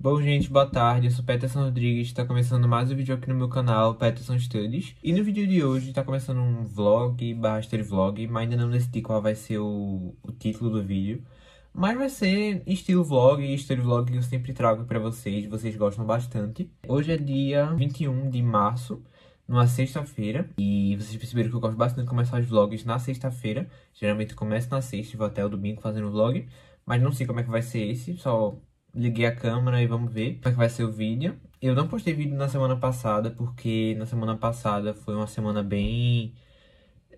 Bom, gente, boa tarde. Eu sou Peterson Rodrigues. Está começando mais um vídeo aqui no meu canal, Peterson Studies. E no vídeo de hoje está começando um vlog barra story vlog, mas ainda não decidi qual vai ser o título do vídeo. Mas vai ser estilo vlog e story vlog que eu sempre trago para vocês gostam bastante. Hoje é dia 21 de março, numa sexta-feira. E vocês perceberam que eu gosto bastante de começar os vlogs na sexta-feira. Geralmente eu começo na sexta e vou até o domingo fazendo vlog. Mas não sei como é que vai ser esse, só liguei a câmera e vamos ver como é que vai ser o vídeo. Eu não postei vídeo na semana passada, porque na semana passada foi uma semana bem...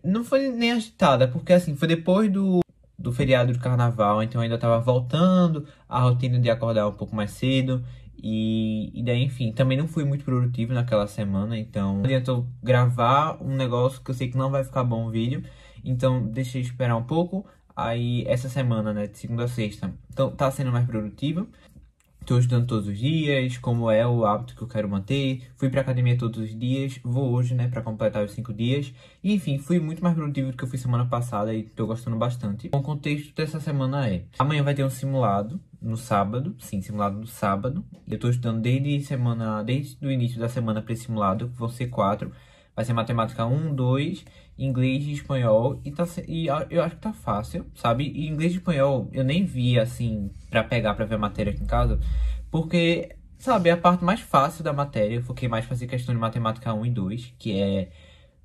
Não foi nem agitada, porque assim, foi depois do feriado de carnaval, então eu ainda tava voltando a rotina de acordar um pouco mais cedo. E daí, enfim, também não fui muito produtivo naquela semana, então não adiantou gravar um negócio que eu sei que não vai ficar bom o vídeo. Então deixei esperar um pouco. Aí essa semana, né, de segunda a sexta, então tá sendo mais produtiva. Tô estudando todos os dias, como é o hábito que eu quero manter. Fui pra academia todos os dias, vou hoje, né, pra completar os 5 dias. E, enfim, fui muito mais produtivo do que eu fui semana passada e tô gostando bastante. O contexto dessa semana é: amanhã vai ter um simulado no sábado, sim, simulado no sábado. Eu tô estudando desde o início da semana pra esse simulado, que vão ser 4. Vai ser matemática 1, 2, inglês e espanhol. Eu acho que tá fácil, sabe? E inglês e espanhol eu nem vi, assim, pra pegar pra ver a matéria aqui em casa. Porque, sabe, é a parte mais fácil da matéria. Eu foquei mais pra fazer questão de matemática 1 e 2, que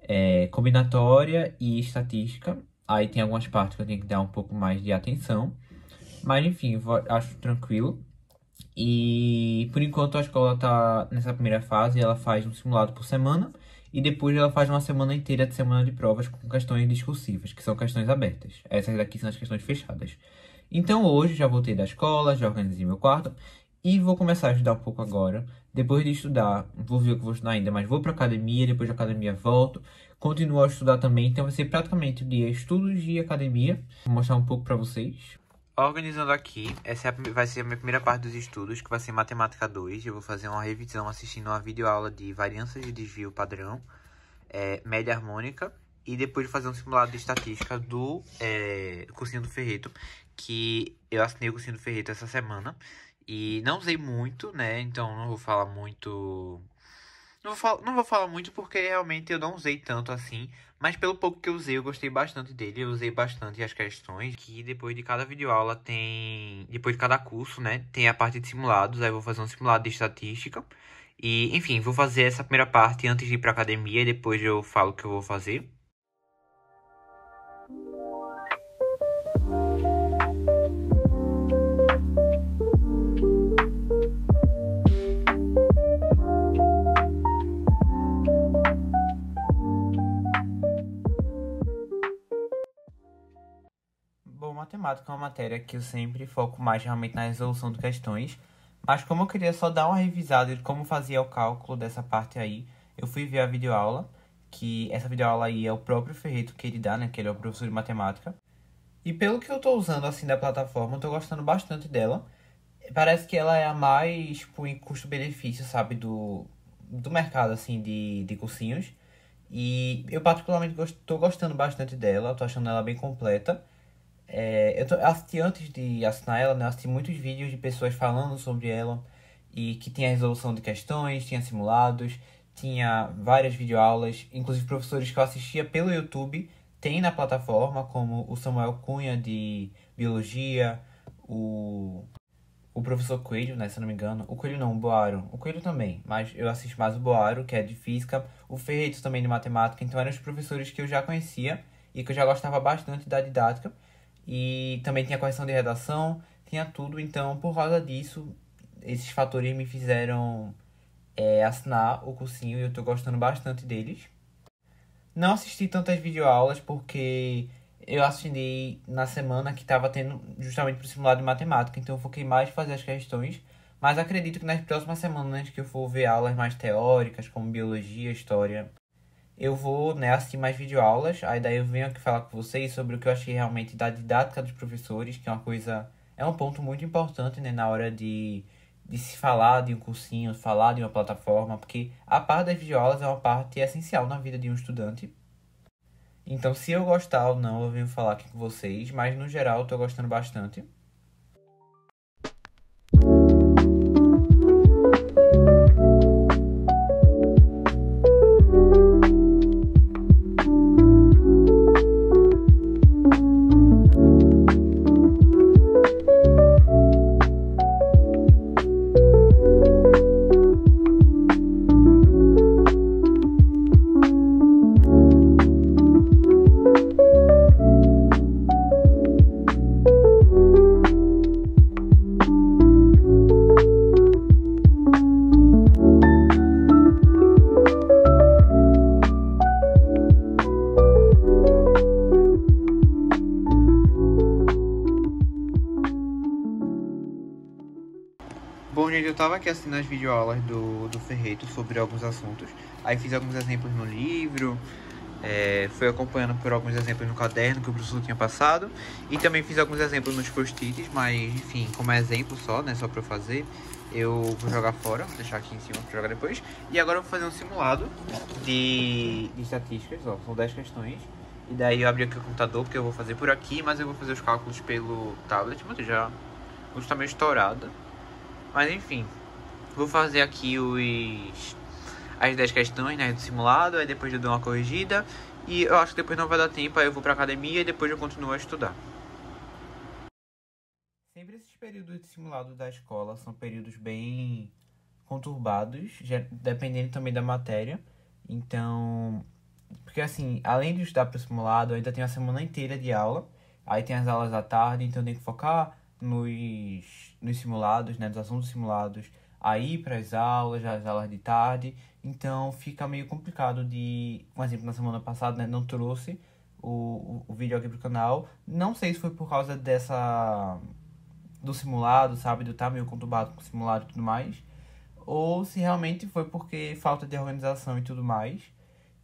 é combinatória e estatística. Aí tem algumas partes que eu tenho que dar um pouco mais de atenção. Mas, enfim, acho tranquilo. E por enquanto a escola tá nessa primeira fase, ela faz um simulado por semana e depois ela faz uma semana inteira de semana de provas com questões discursivas, que são questões abertas. Essas daqui são as questões fechadas. Então hoje já voltei da escola, já organizei meu quarto e vou começar a estudar um pouco agora. Depois de estudar, vou ver o que vou estudar ainda, mas vou pra academia, depois da academia volto, continuo a estudar também, então vai ser praticamente o dia estudos e academia. Vou mostrar um pouco pra vocês. Organizando aqui, essa vai ser a minha primeira parte dos estudos, que vai ser Matemática 2. Eu vou fazer uma revisão assistindo uma videoaula de variâncias de desvio padrão, média harmônica, e depois fazer um simulado de estatística do cursinho do Ferreto, que eu assinei o cursinho do Ferreto essa semana. E não usei muito, né, então não vou falar muito... Não vou falar muito porque realmente eu não usei tanto assim. Mas pelo pouco que eu usei, eu gostei bastante dele. Eu usei bastante as questões. Que depois de cada videoaula tem... Depois de cada curso, né? Tem a parte de simulados. Aí eu vou fazer um simulado de estatística. E, enfim, vou fazer essa primeira parte antes de ir pra academia. E depois eu falo o que eu vou fazer. Bom, matemática é uma matéria que eu sempre foco mais realmente na resolução de questões, mas como eu queria só dar uma revisada de como fazia o cálculo dessa parte aí, eu fui ver a videoaula, que essa videoaula aí é o próprio Ferreto que ele dá, né, que ele é o professor de matemática. E pelo que eu tô usando assim da plataforma, eu tô gostando bastante dela. Parece que ela é a mais, tipo, em custo-benefício, sabe, do mercado, assim, de cursinhos. E eu particularmente tô gostando bastante dela, tô achando ela bem completa. Assisti antes de assinar ela, né? Eu assisti muitos vídeos de pessoas falando sobre ela e que tinha resolução de questões, tinha simulados, tinha várias videoaulas, inclusive professores que eu assistia pelo YouTube tem na plataforma, como o Samuel Cunha de Biologia, o professor Coelho, né, se eu não me engano. O Coelho não, o Boaro. O Coelho também, mas eu assisto mais o Boaro, que é de Física. O Ferreito também de Matemática. Então eram os professores que eu já conhecia e que eu já gostava bastante da didática. E também tinha correção de redação, tinha tudo. Então, por causa disso, esses fatores me fizeram assinar o cursinho e eu tô gostando bastante deles. Não assisti tantas videoaulas porque eu assisti na semana que estava tendo justamente pro simulado de matemática, então eu foquei mais em fazer as questões. Mas acredito que nas próximas semanas que eu for ver aulas mais teóricas, como biologia, história, eu vou, né, assistir mais videoaulas. Aí daí eu venho aqui falar com vocês sobre o que eu achei realmente da didática dos professores, que é uma coisa, é um ponto muito importante, né, na hora de se falar de um cursinho, falar de uma plataforma, porque a parte das videoaulas é uma parte essencial na vida de um estudante. Então, se eu gostar ou não, eu venho falar aqui com vocês, mas no geral eu tô gostando bastante. tava aqui assistindo as videoaulas do Ferreito sobre alguns assuntos. Aí fiz alguns exemplos no livro, fui acompanhando por alguns exemplos no caderno que o professor tinha passado. E também fiz alguns exemplos nos post-its, mas enfim, como exemplo só, né, só pra eu fazer. Eu vou jogar fora, vou deixar aqui em cima pra jogar depois. E agora eu vou fazer um simulado de estatísticas, ó, são 10 questões. E daí eu abri aqui o computador, porque eu vou fazer por aqui, mas eu vou fazer os cálculos pelo tablet, mas já o tá meio estourado. Mas enfim, vou fazer aqui as 10 questões, né, do simulado, aí depois eu dou uma corrigida. E eu acho que depois não vai dar tempo, aí eu vou pra academia e depois eu continuo a estudar. Sempre esses períodos de simulado da escola são períodos bem conturbados, dependendo também da matéria. Então, porque assim, além de estudar para o simulado, ainda tem a semana inteira de aula. Aí tem as aulas da tarde, então tem que focar nos simulados, né, nos assuntos simulados. Aí para as aulas de tarde. Então fica meio complicado de... Por exemplo, na semana passada, né, não trouxe o vídeo aqui pro canal. Não sei se foi por causa do simulado, sabe? Do estar meio conturbado com o simulado e tudo mais. Ou se realmente foi porque falta de organização e tudo mais.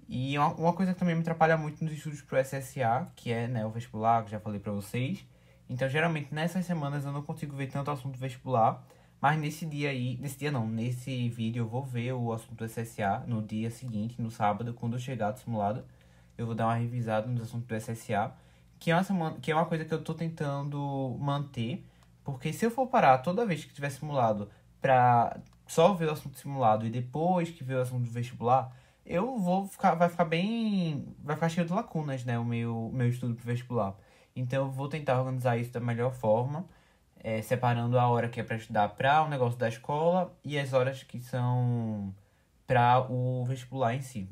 E uma coisa que também me atrapalha muito nos estudos pro SSA, que é, né, o vestibular, que já falei pra vocês. Então, geralmente, nessas semanas eu não consigo ver tanto assunto vestibular. Mas nesse vídeo eu vou ver o assunto do SSA no dia seguinte, no sábado, quando eu chegar do simulado. Eu vou dar uma revisada nos assuntos do SSA, que é uma coisa que eu tô tentando manter. Porque se eu for parar toda vez que tiver simulado pra só ver o assunto simulado e depois que ver o assunto do vestibular, vai ficar cheio de lacunas, né, o meu estudo pro vestibular. Então eu vou tentar organizar isso da melhor forma, separando a hora que é pra estudar para o negócio da escola e as horas que são para o vestibular em si.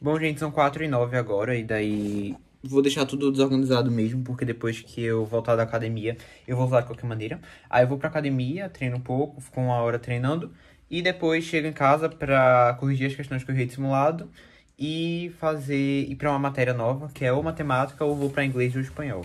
Bom, gente, são 4h09 agora, e daí vou deixar tudo desorganizado mesmo, porque depois que eu voltar da academia, eu vou usar de qualquer maneira. Aí eu vou pra academia, treino um pouco, fico 1 hora treinando, e depois chego em casa pra corrigir as questões que eu errei de simulado e ir pra uma matéria nova, que é ou matemática ou vou pra inglês ou espanhol.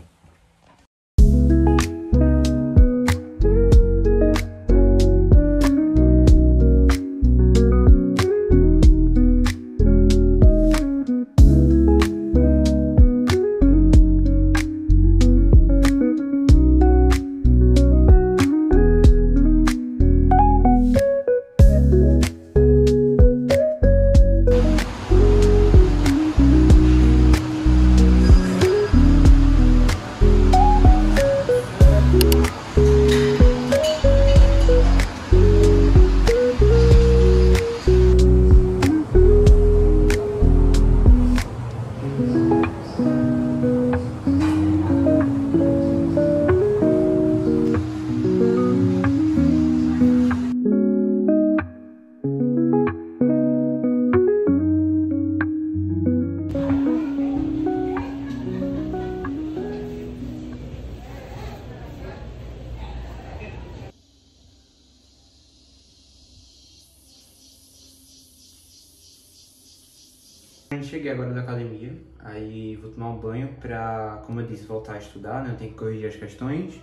Eu cheguei agora da academia, aí vou tomar um banho pra, como eu disse, voltar a estudar, né? Eu tenho que corrigir as questões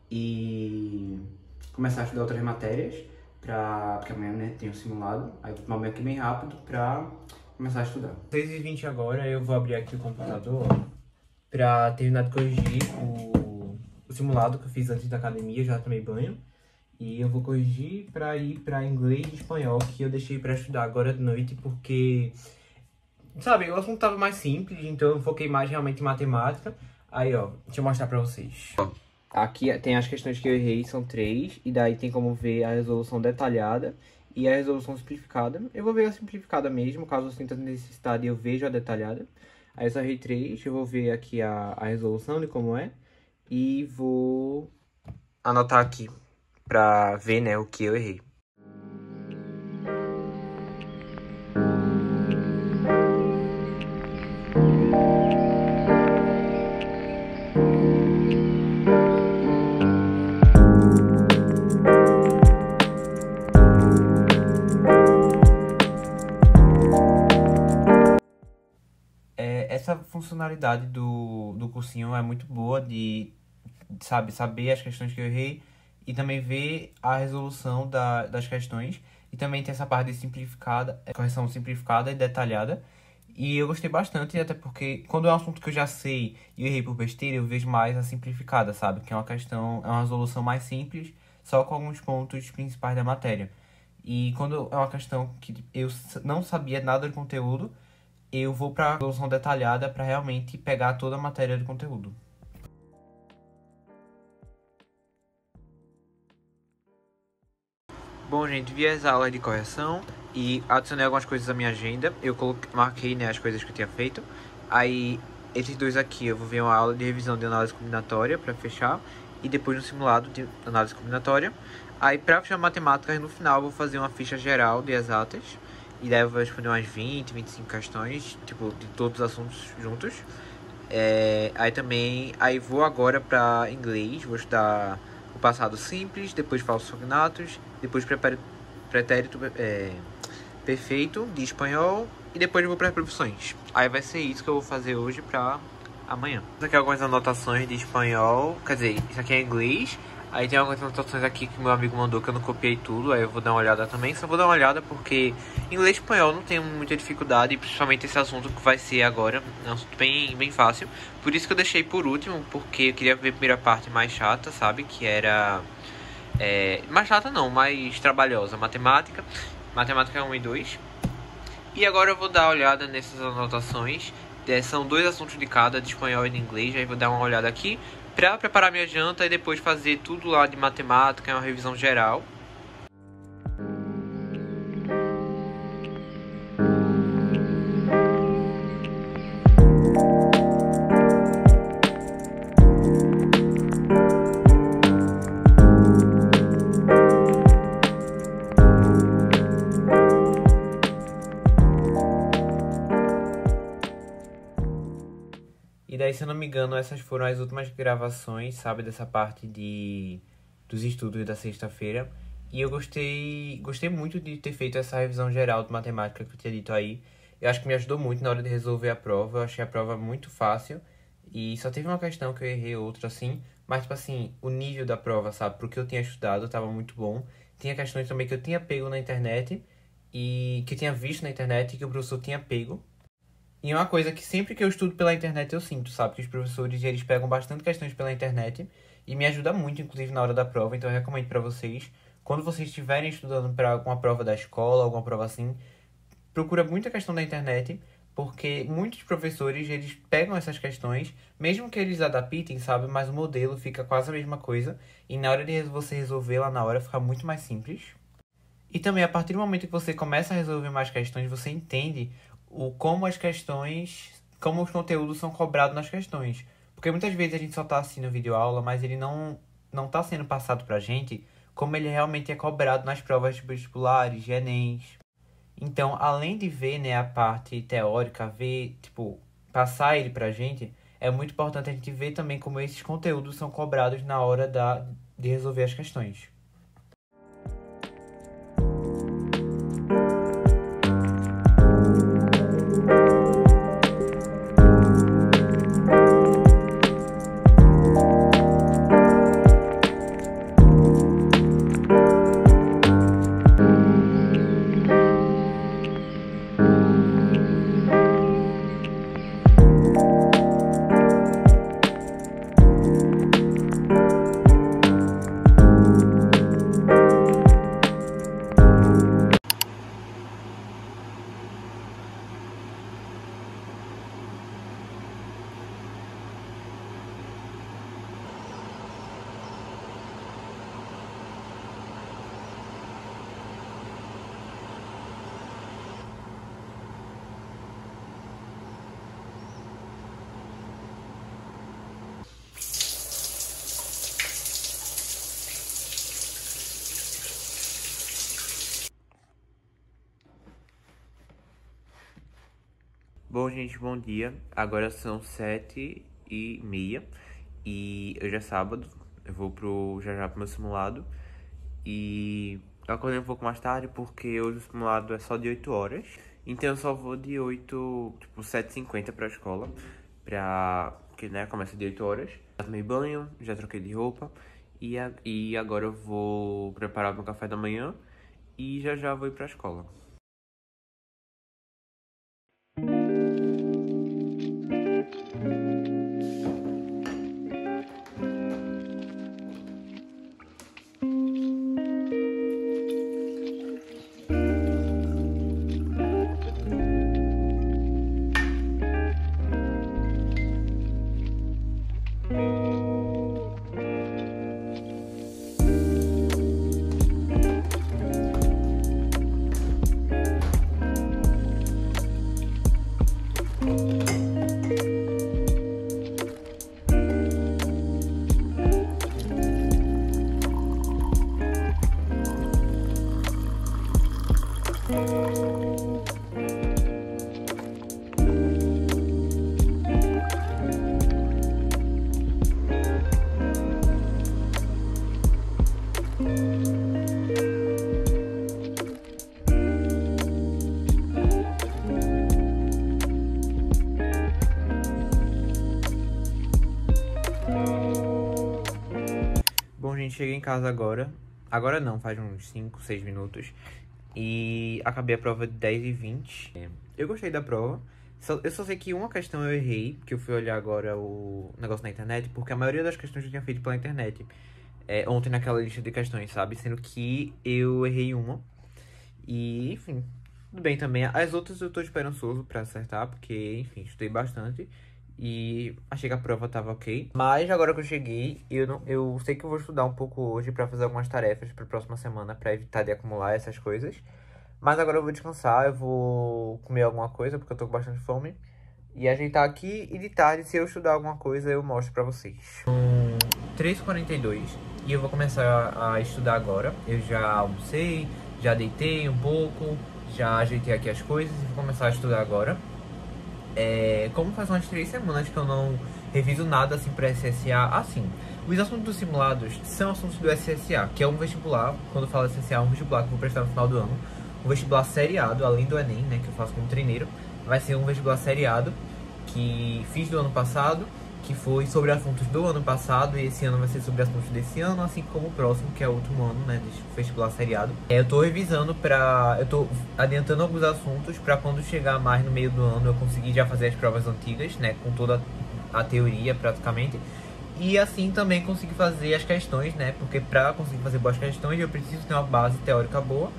e começar a estudar outras matérias, porque amanhã, né, tem um simulado. Aí vou tomar um banho aqui bem rápido pra começar a estudar. 6h20 agora, eu vou abrir aqui o computador pra terminar de corrigir o simulado que eu fiz antes da academia, já tomei banho. E eu vou corrigir pra ir pra inglês e espanhol, que eu deixei pra estudar agora de noite, porque... Sabe, o assunto tava mais simples, então eu foquei mais realmente em matemática. Aí, ó, deixa eu mostrar pra vocês. Aqui tem as questões que eu errei, são 3, e daí tem como ver a resolução detalhada e a resolução simplificada. Eu vou ver a simplificada mesmo, caso eu sinta necessidade eu vejo a detalhada. Aí eu só errei 3, eu vou ver aqui a resolução de como é e vou anotar aqui pra ver, né, o que eu errei. Essa funcionalidade do cursinho é muito boa de, saber as questões que eu errei e também ver a resolução das questões. E também tem essa parte de simplificada, correção simplificada e detalhada. E eu gostei bastante, até porque quando é um assunto que eu já sei e eu errei por besteira, eu vejo mais a simplificada, sabe? Que é uma questão, é uma resolução mais simples, só com alguns pontos principais da matéria. E quando é uma questão que eu não sabia nada do conteúdo, eu vou para a resolução detalhada para realmente pegar toda a matéria do conteúdo. Bom, gente, vi as aulas de correção e adicionei algumas coisas à minha agenda. Eu marquei, né, as coisas que eu tinha feito. Aí, esses dois aqui, eu vou ver uma aula de revisão de análise combinatória para fechar. E depois um simulado de análise combinatória. Aí, para fechar matemática, no final, eu vou fazer uma ficha geral de exatas. E daí eu vou responder umas 20, 25 questões, tipo, de todos os assuntos juntos. Aí vou agora para inglês, vou estudar o passado simples, depois falsos cognatos, depois pretérito perfeito de espanhol e depois vou para as profissões. Aí vai ser isso que eu vou fazer hoje para amanhã. Isso aqui é algumas anotações de espanhol, quer dizer, isso aqui é inglês. Aí tem algumas anotações aqui que meu amigo mandou que eu não copiei tudo, aí eu vou dar uma olhada também. Só vou dar uma olhada porque inglês e espanhol não tenho muita dificuldade, principalmente esse assunto que vai ser agora. É um assunto bem fácil. Por isso que eu deixei por último, porque eu queria ver a primeira parte mais chata, sabe? Que era... mais chata não, mais trabalhosa. Matemática 1 e 2. E agora eu vou dar uma olhada nessas anotações. São 2 assuntos de cada, de espanhol e de inglês. Aí vou dar uma olhada aqui para preparar minha janta e depois fazer tudo lá de matemática, uma revisão geral. E daí, se eu não me engano, essas foram as últimas gravações, sabe, dessa parte dos estudos da sexta-feira. E eu gostei muito de ter feito essa revisão geral de matemática que eu tinha dito aí. Eu acho que me ajudou muito na hora de resolver a prova. Eu achei a prova muito fácil. E só teve uma questão que eu errei, outra assim. Mas, tipo assim, o nível da prova, sabe, pro que eu tinha estudado, tava muito bom. Tinha questões também que eu tinha pego na internet. E que eu tinha visto na internet e que o professor tinha pego. E é uma coisa que sempre que eu estudo pela internet eu sinto, sabe? Que os professores, eles pegam bastante questões pela internet e me ajuda muito, inclusive, na hora da prova. Então eu recomendo pra vocês, quando vocês estiverem estudando para alguma prova da escola, alguma prova assim, procura muita questão da internet, porque muitos professores, eles pegam essas questões, mesmo que eles adaptem, sabe? Mas o modelo fica quase a mesma coisa e na hora de você resolver lá na hora fica muito mais simples. E também, a partir do momento que você começa a resolver mais questões, você entende como as questões, como os conteúdos são cobrados nas questões. Porque muitas vezes a gente só está assistindo videoaula, mas ele não está sendo passado pra gente como ele realmente é cobrado nas provas de vestibulares, de Enems. Então, além de ver, né, a parte teórica, ver, tipo, passar ele pra gente, é muito importante a gente ver também como esses conteúdos são cobrados na hora de resolver as questões. Bom, gente, bom dia. Agora são 7h30 e hoje é sábado. Eu vou já já pro meu simulado. E eu acordei um pouco mais tarde porque hoje o simulado é só de 8 horas. Então eu só vou de 7h50 pra escola. Porque, né, começa de 8 horas. Já tomei banho, já troquei de roupa. E agora eu vou preparar meu café da manhã e já já vou ir pra escola. Bom, gente, cheguei em casa agora. Agora não, faz uns 5, 6 minutos. E acabei a prova de 10h20. Eu gostei da prova. Eu só sei que uma questão eu errei, que eu fui olhar agora o negócio na internet, porque a maioria das questões eu tinha feito pela internet. Ontem naquela lista de questões, sabe? Sendo que eu errei uma. E, enfim, tudo bem também. As outras eu tô esperançoso pra acertar, porque, enfim, estudei bastante. E achei que a prova tava ok. Mas agora que eu cheguei, eu sei que eu vou estudar um pouco hoje pra fazer algumas tarefas pra próxima semana, pra evitar de acumular essas coisas. Mas agora eu vou descansar, eu vou comer alguma coisa, porque eu tô com bastante fome. E ajeitar aqui, e de tarde, se eu estudar alguma coisa, eu mostro pra vocês. São 3h42 e eu vou começar a estudar agora. Eu já almocei, já deitei um pouco, já ajeitei aqui as coisas e vou começar a estudar agora. Como faz umas 3 semanas que eu não reviso nada assim pra SSA, assim, os assuntos dos simulados são assuntos do SSA, que é um vestibular. Quando eu falo SSA, é um vestibular que eu vou prestar no final do ano. Um vestibular seriado, além do Enem, né, que eu faço como treineiro. Vai ser um vestibular seriado que fiz do ano passado, que foi sobre assuntos do ano passado, e esse ano vai ser sobre assuntos desse ano, assim como o próximo, que é o último ano, né, desse vestibular seriado. Eu tô revisando eu tô adiantando alguns assuntos pra quando chegar mais no meio do ano eu conseguir já fazer as provas antigas, né, com toda a teoria praticamente. E assim também conseguir fazer as questões, né, porque pra conseguir fazer boas questões eu preciso ter uma base teórica boa.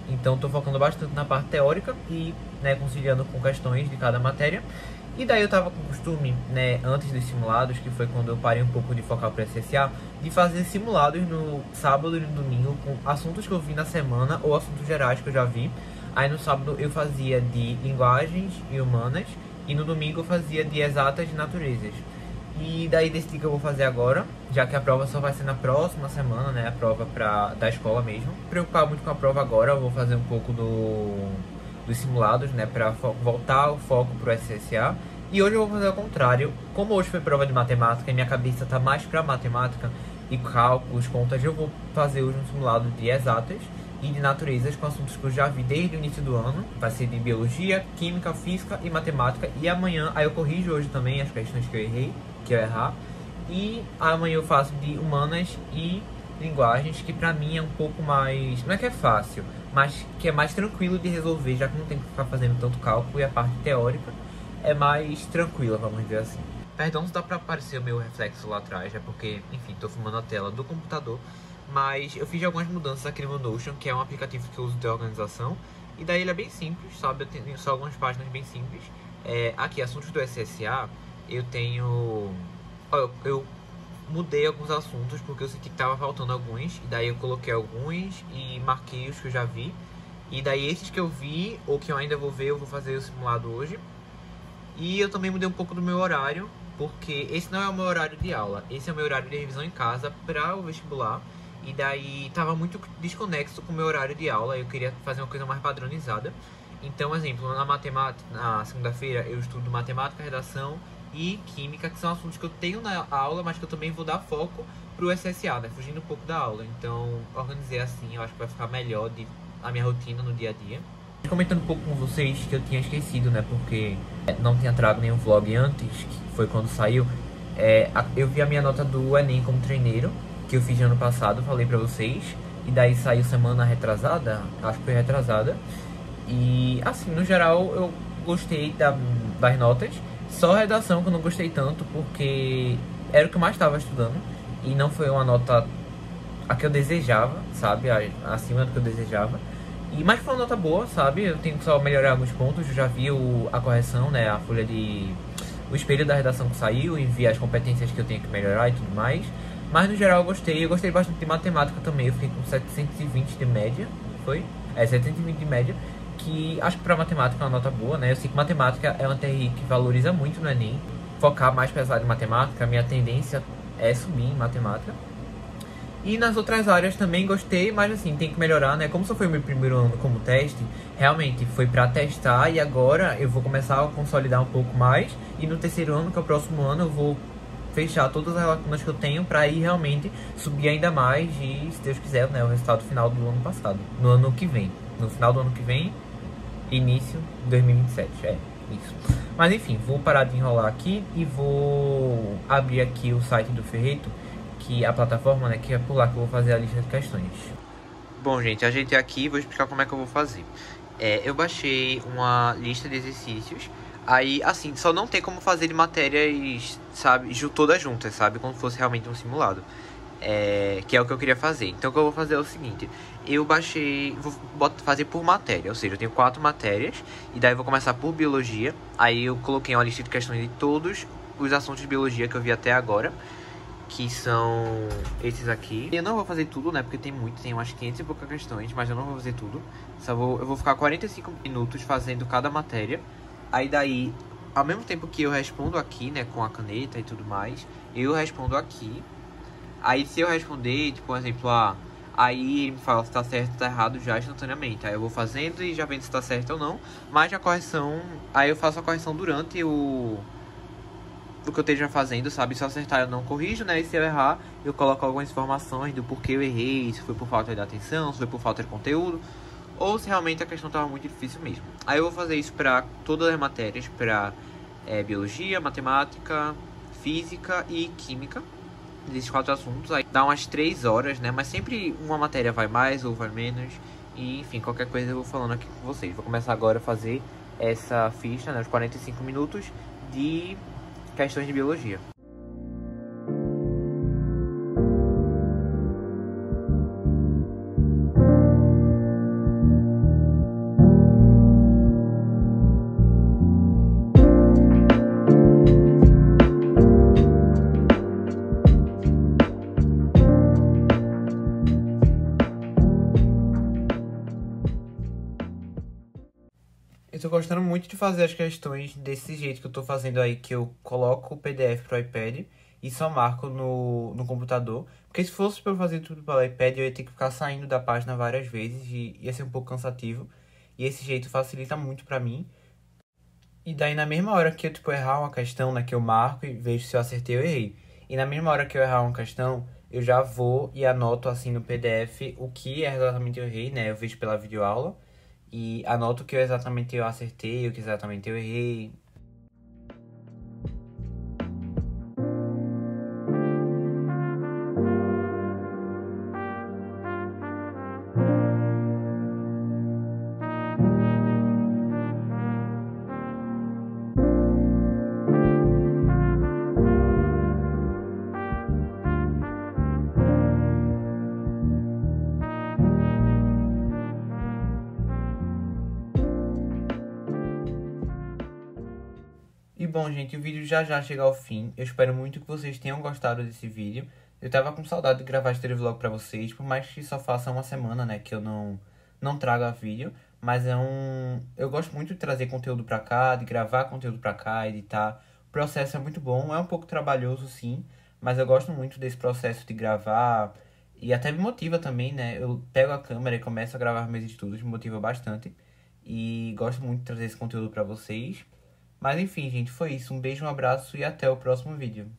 Então tô focando bastante na parte teórica e, né, conciliando com questões de cada matéria. E daí eu tava com o costume, né, antes dos simulados, que foi quando eu parei um pouco de focar para SSA, de fazer simulados no sábado e no domingo com assuntos que eu vi na semana ou assuntos gerais que eu já vi. Aí no sábado eu fazia de linguagens e humanas e no domingo eu fazia de exatas e naturezas. E daí decidi que eu vou fazer agora, já que a prova só vai ser na próxima semana, né, a prova da escola mesmo. Não me preocupar muito com a prova agora, eu vou fazer um pouco dos simulados, né, pra voltar o foco pro SSA. E hoje eu vou fazer o contrário. Como hoje foi prova de matemática e minha cabeça tá mais pra matemática e cálculos, contas, eu vou fazer hoje um simulado de exatas e de naturezas com assuntos que eu já vi desde o início do ano. Vai ser de biologia, química, física e matemática. E amanhã, aí eu corrijo hoje também as questões que eu errei, que eu errar. E amanhã eu faço de humanas e linguagens, que pra mim é um pouco mais, não é que é fácil, mas que é mais tranquilo de resolver, já que não tem que ficar fazendo tanto cálculo, e a parte teórica é mais tranquila, vamos dizer assim. Perdão se dá pra aparecer o meu reflexo lá atrás, é porque, enfim, tô filmando a tela do computador. Mas eu fiz algumas mudanças aqui no meu Notion, que é um aplicativo que eu uso de organização. E daí ele é bem simples, sabe? Eu tenho só algumas páginas bem simples. Aqui, assuntos do SSA, eu tenho... Eu mudei alguns assuntos porque eu senti que tava faltando alguns. E daí eu coloquei alguns e marquei os que eu já vi. E daí esses que eu vi, ou que eu ainda vou ver, eu vou fazer o simulado hoje. E eu também mudei um pouco do meu horário, porque esse não é o meu horário de aula. Esse é o meu horário de revisão em casa para o vestibular. E daí tava muito desconexo com o meu horário de aula. Eu queria fazer uma coisa mais padronizada. Então, exemplo, na matemática, na segunda-feira eu estudo matemática, redação e química, que são assuntos que eu tenho na aula, mas que eu também vou dar foco pro SSA, né? Fugindo um pouco da aula. Então, organizei assim, eu acho que vai ficar melhor a minha rotina no dia a dia. Comentando um pouco com vocês que eu tinha esquecido, né? Porque não tinha trago nenhum vlog antes, que foi quando saiu. Eu vi a minha nota do Enem como treineiro, que eu fiz ano passado, falei pra vocês. E daí saiu semana retrasada, acho que foi retrasada. E assim, no geral, eu gostei das notas. Só a redação que eu não gostei tanto, porque era o que eu mais estava estudando. E não foi uma nota a que eu desejava, sabe? Acima do que eu desejava. Mas foi uma nota boa, sabe? Eu tenho que só melhorar alguns pontos. Eu já vi a correção, né? A folha de... O espelho da redação que saiu e vi as competências que eu tenho que melhorar e tudo mais. Mas no geral eu gostei. Eu gostei bastante de matemática também. Eu fiquei com 720 de média. Foi? 720 de média. Que acho que pra matemática é uma nota boa, né? Eu sei que matemática é uma TRI que valoriza muito no Enem. Focar mais pesado em matemática. A minha tendência é subir em matemática. E nas outras áreas também gostei, mas assim, tem que melhorar, né? Como só foi o meu primeiro ano como teste, realmente foi pra testar e agora eu vou começar a consolidar um pouco mais. E no terceiro ano, que é o próximo ano, eu vou fechar todas as lacunas que eu tenho pra ir realmente subir ainda mais e, se Deus quiser, né, o resultado final do ano passado. No ano que vem. No final do ano que vem, início de 2027. Isso. Mas enfim, vou parar de enrolar aqui e vou abrir aqui o site do Ferreito, que a plataforma, né, que é por lá que eu vou fazer a lista de questões. Bom, gente, ajeitei aqui e vou explicar como é que eu vou fazer. Eu baixei uma lista de exercícios. Aí, assim, só não tem como fazer de matérias, sabe, todas juntas, sabe, como se fosse realmente um simulado. Que é o que eu queria fazer. Então, o que eu vou fazer é o seguinte: eu baixei, vou fazer por matéria, ou seja, eu tenho 4 matérias. E daí eu vou começar por biologia. Aí eu coloquei uma lista de questões de todos os assuntos de biologia que eu vi até agora, que são esses aqui. Eu não vou fazer tudo, né, porque tem umas 500 e poucas questões, mas eu não vou fazer tudo. Eu vou ficar 45 minutos fazendo cada matéria. Aí daí, ao mesmo tempo que eu respondo aqui, né, com a caneta e tudo mais, eu respondo aqui. Aí se eu responder, tipo, por exemplo, aí ele me fala se tá certo ou tá errado já instantaneamente. Aí eu vou fazendo e já vendo se tá certo ou não. Mas a correção, aí eu faço a correção durante o que eu esteja fazendo, sabe? Se eu acertar eu não corrijo, né? E se eu errar, eu coloco algumas informações do porquê eu errei, se foi por falta de atenção, se foi por falta de conteúdo, ou se realmente a questão estava muito difícil mesmo. Aí eu vou fazer isso para todas as matérias, para biologia, matemática, física e química. Desses 4 assuntos, aí dá umas 3 horas, né? Mas sempre uma matéria vai mais ou vai menos. E enfim, qualquer coisa eu vou falando aqui com vocês. Vou começar agora a fazer essa ficha, né? Os 45 minutos de questões de biologia. Eu tô gostando muito de fazer as questões desse jeito que eu tô fazendo aí, que eu coloco o PDF pro iPad e só marco no computador. Porque se fosse pra eu fazer tudo pelo iPad, eu ia ter que ficar saindo da página várias vezes e ia ser um pouco cansativo. E esse jeito facilita muito pra mim. E daí na mesma hora que eu, tipo, errar uma questão, né, que eu marco e vejo se eu acertei ou errei. E na mesma hora que eu errar uma questão, eu já vou e anoto assim no PDF o que exatamente eu errei, né? Eu vejo pela videoaula. E anoto o que exatamente eu acertei, o que exatamente eu errei. E bom, gente, o vídeo já chega ao fim. Eu espero muito que vocês tenham gostado desse vídeo. Eu tava com saudade de gravar este vlog pra vocês, por mais que só faça uma semana, né, que eu não trago a vídeo. Mas eu gosto muito de trazer conteúdo pra cá, de gravar conteúdo pra cá, editar. O processo é muito bom, é um pouco trabalhoso sim, mas eu gosto muito desse processo de gravar. E até me motiva também, né? Eu pego a câmera e começo a gravar meus estudos, me motiva bastante. E gosto muito de trazer esse conteúdo pra vocês. Mas enfim, gente, foi isso. Um beijo, um abraço e até o próximo vídeo.